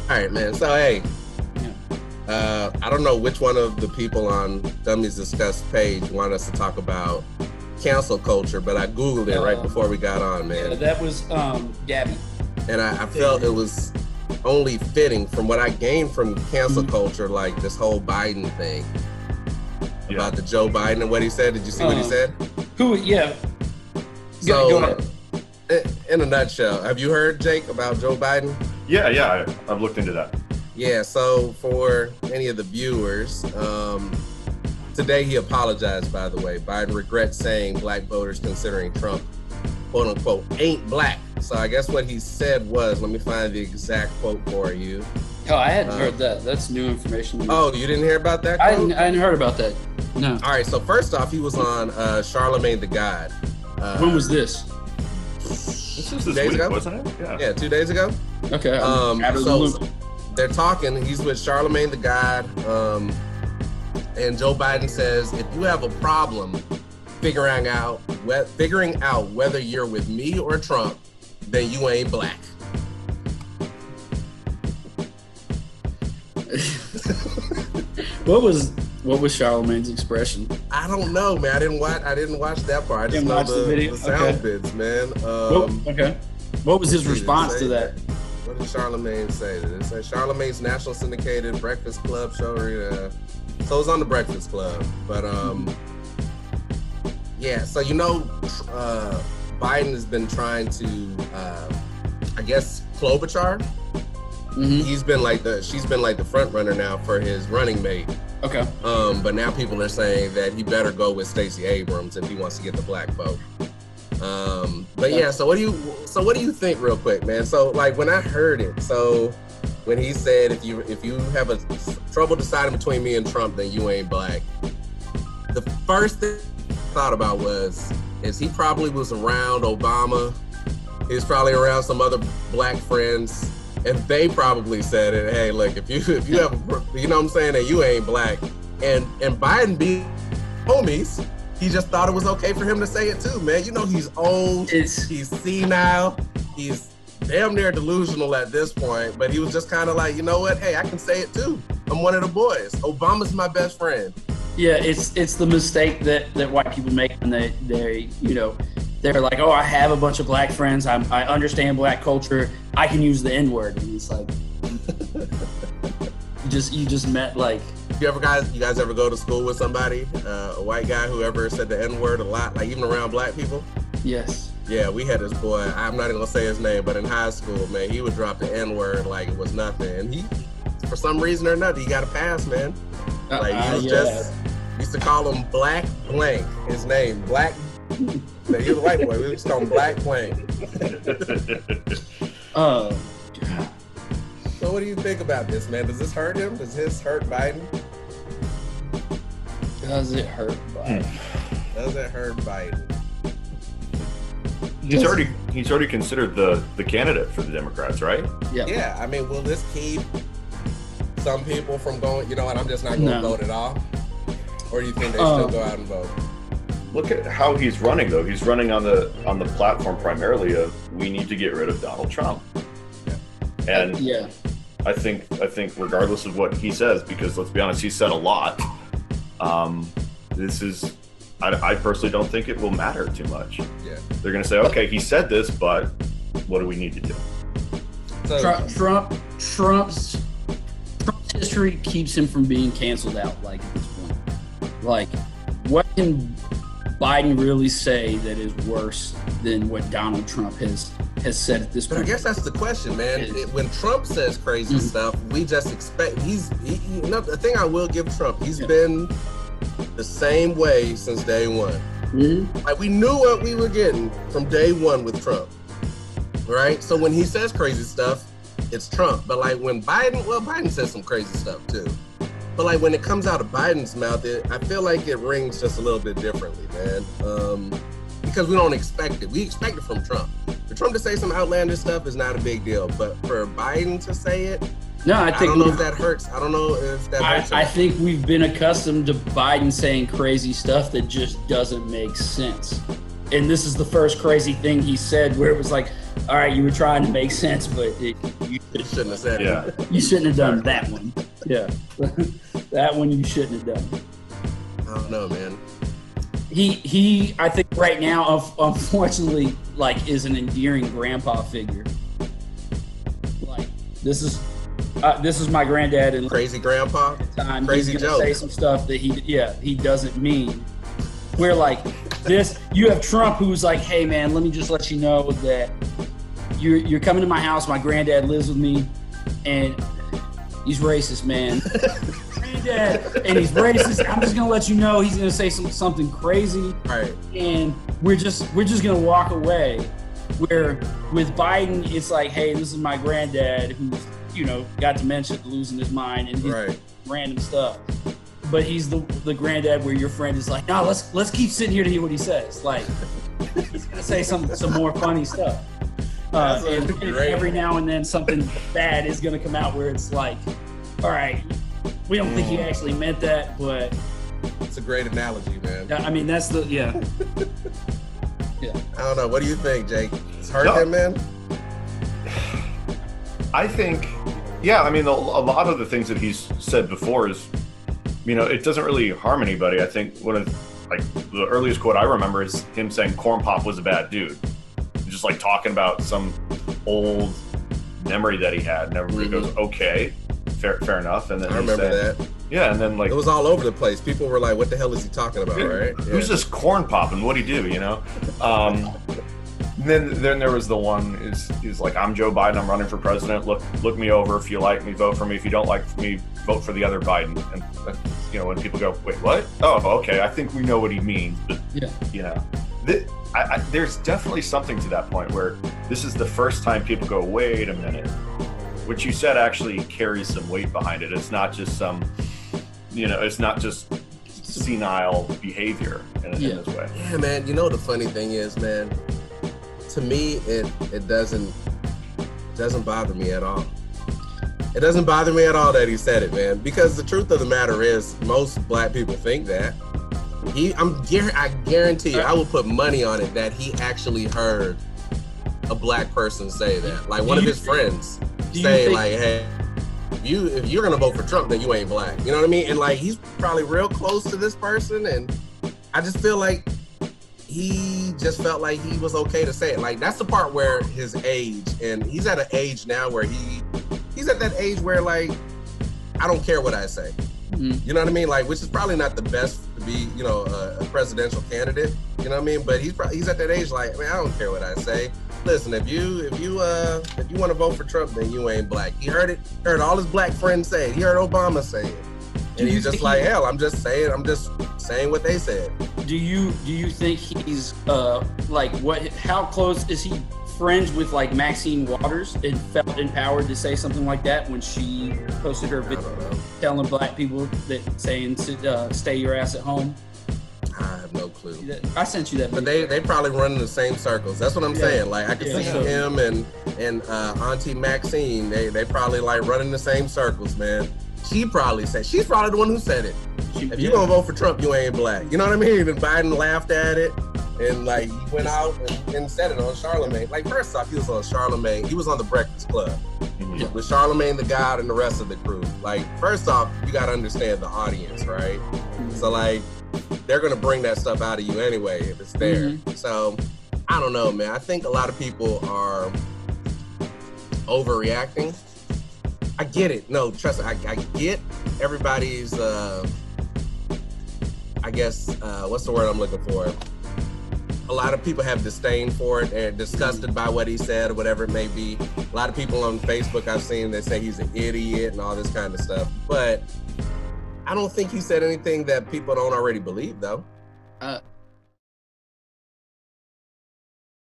All right, man. So, hey, Yeah. I don't know which one of the people on Dummies Discuss page want us to talk about cancel culture, but I Googled it right before we got on, Yeah, man. that was Gabby. And I felt it was only fitting from what I gained from cancel culture, like this whole Biden thing. About the Joe Biden and what he said. Did you see what he said? Who? Yeah. So, Go ahead. In a nutshell, have you heard, Jake, about Joe Biden? Yeah, I've looked into that. Yeah, so for any of the viewers, today he apologized, by the way. Biden regrets saying black voters considering Trump, quote unquote, ain't black. So I guess what he said was, let me find the exact quote for you. Oh, I hadn't heard that. That's new information. Oh, you didn't hear about that quote? I hadn't heard about that. No. All right, so first off, he was on Charlemagne the God. When was this? This was 2 this days week, ago? wasn't it? Yeah, 2 days ago. Okay. So they're talking. He's with Charlemagne the God, and Joe Biden says, "If you have a problem figuring out whether you're with me or Trump, then you ain't black." What was Charlemagne's expression? I don't know, man. I didn't watch that part. I just know the sound bits, man. Okay. What was his response to that? What did Charlemagne say? Did it say Charlemagne's national syndicated Breakfast Club show? So it's on the Breakfast Club, but yeah. So Biden has been trying to, I guess, Klobuchar. Mm-hmm. She's been like the front runner now for his running mate. Okay. But now people are saying that he better go with Stacey Abrams if he wants to get the black vote. But yeah, so what do you think, real quick, man? So like when I heard it, so when he said if you have a trouble deciding between me and Trump, then you ain't black. The first thing I thought about is he probably was around Obama. He was probably around some other black friends. And they probably said it, hey, look, if you have, you know what I'm saying, that you ain't black. And Biden being homies, he just thought it was okay for him to say it too, man. You know, he's old, he's senile, he's damn near delusional at this point, but he was just kind of like, you know what, hey, I can say it too. I'm one of the boys. Obama's my best friend. Yeah, it's the mistake that white people make when they're like, oh, I have a bunch of black friends. I understand black culture. I can use the N-word. And it's like, you just met like. You guys ever go to school with somebody, a white guy who ever said the N-word a lot, like even around black people? Yes. Yeah, we had this boy. I'm not even gonna say his name, but in high school, man, he would drop the N-word like it was nothing. And he, for some reason or another, he got a pass, man. Like he was just used to call him Black Blank. His name, Black. He was a white boy. We just call him Black Blank. Oh. So what do you think about this, man? Does this hurt him? Does this hurt Biden? Does it hurt Biden? Does it hurt Biden? He's already considered the candidate for the Democrats, right? Yeah. Yeah. I mean, will this keep some people from going? You know what? I'm just not going to vote at all. Or do you think they still go out and vote? Look at how he's running, though. He's running on the platform primarily of we need to get rid of Donald Trump. Yeah. And yeah. I think regardless of what he says, because let's be honest, he said a lot. I personally don't think it will matter too much. Yeah. They're going to say, okay, he said this, but what do we need to do? So, Trump's history keeps him from being canceled out, like, at this point. Like, what can Biden really say that is worse than what Donald Trump has said at this point? But I guess that's the question, man. When Trump says crazy stuff, we just expect the thing I will give Trump, he's been the same way since day one. Mm-hmm. Like we knew what we were getting from day one with Trump, right? So when he says crazy stuff, it's Trump. But like when Biden says some crazy stuff too. But like when it comes out of Biden's mouth, I feel like it rings just a little bit differently, man. Because we don't expect it. We expect it from Trump. For Trump to say some outlandish stuff is not a big deal. But for Biden to say it, I don't know if that hurts. I don't know if that hurts. I think we've been accustomed to Biden saying crazy stuff that just doesn't make sense. And this is the first crazy thing he said where it was like, all right, you were trying to make sense, but you shouldn't have said it. You shouldn't have done that one. Yeah. That one you shouldn't have done. I don't know, man. He I think right now, unfortunately, like, is an endearing grandpa figure. Like, this is my granddad, and crazy grandpa. Crazy he's gonna say some stuff that he doesn't mean. Where like this, you have Trump who's like, hey man, let me just let you know that you're coming to my house. My granddad lives with me, and he's racist, man. Granddad, and he's racist. I'm just gonna let you know he's gonna say something crazy, right? And we're just gonna walk away. Where with Biden, it's like, hey, this is my granddad who's got dementia, losing his mind, and he's random stuff. But he's the granddad where your friend is like, no, let's keep sitting here to hear what he says. Like, he's gonna say some more funny stuff. And every now and then something bad is gonna come out where it's like, all right, we don't think you actually meant that, but it's a great analogy, man. I mean, that's yeah. I don't know. What do you think, Jake? It's hurt him, man? I think, I mean, a lot of the things that he's said before is, it doesn't really harm anybody. I think one of the earliest quote I remember is him saying Corn Pop was a bad dude. Just like talking about some old memory that he had. And everybody goes, okay, fair enough. And then I remember that. Yeah, and then like it was all over the place. People were like, "What the hell is he talking about?" Right? Who's this Corn Pop and what'd he do? Then there was the one is like, I'm Joe Biden. I'm running for president. Look me over. If you like me, vote for me. If you don't like me, vote for the other Biden. And when people go, wait, what? Oh, okay. I think we know what he means. But there's definitely something to that point where this is the first time people go, wait a minute. What you said actually carries some weight behind it. It's not just some, it's not just senile behavior in this way. Yeah, man. The funny thing is, man, to me, it doesn't bother me at all. It doesn't bother me at all that he said it, man, because the truth of the matter is most black people think that. I guarantee you, I will put money on it that he actually heard a black person say that. Like one of his friends say like, hey, if you're gonna vote for Trump, then you ain't black. You know what I mean? And like he's probably real close to this person, and I just feel like he just felt like he was okay to say it. Like that's the part where his age, and he's at an age now where he's at that age where like I don't care what I say. You know what I mean? Like, which is probably not the best to be, a presidential candidate. You know what I mean? But he's at that age like, man, I don't care what I say. Listen, if you want to vote for Trump, then you ain't black. He heard all his black friends say it. He heard Obama say it. And he's just like, hell, I'm just saying what they said. Do you think he's how close is he friends with like Maxine Waters and felt empowered to say something like that when she posted her video telling black people that saying stay your ass at home? I have no clue. I sent you that video. But they probably run in the same circles. That's what I'm saying. Like I could see him and Auntie Maxine, they probably like running the same circles, man. She's probably the one who said it. If you're gonna vote for Trump, you ain't black. You know what I mean? And Biden laughed at it. And like he went out and said it on Charlemagne. Like first off, he was on Charlemagne. He was on the Breakfast Club with Charlemagne the God and the rest of the crew. Like first off, you got to understand the audience, right? So like they're gonna bring that stuff out of you anyway if it's there. So I don't know, man. I think a lot of people are overreacting. I get it. No, trust me. I get everybody's. I guess what's the word I'm looking for? A lot of people have disdain for it and disgusted by what he said or whatever it may be. A lot of people on Facebook I've seen that say he's an idiot and all this kind of stuff. But I don't think he said anything that people don't already believe, though.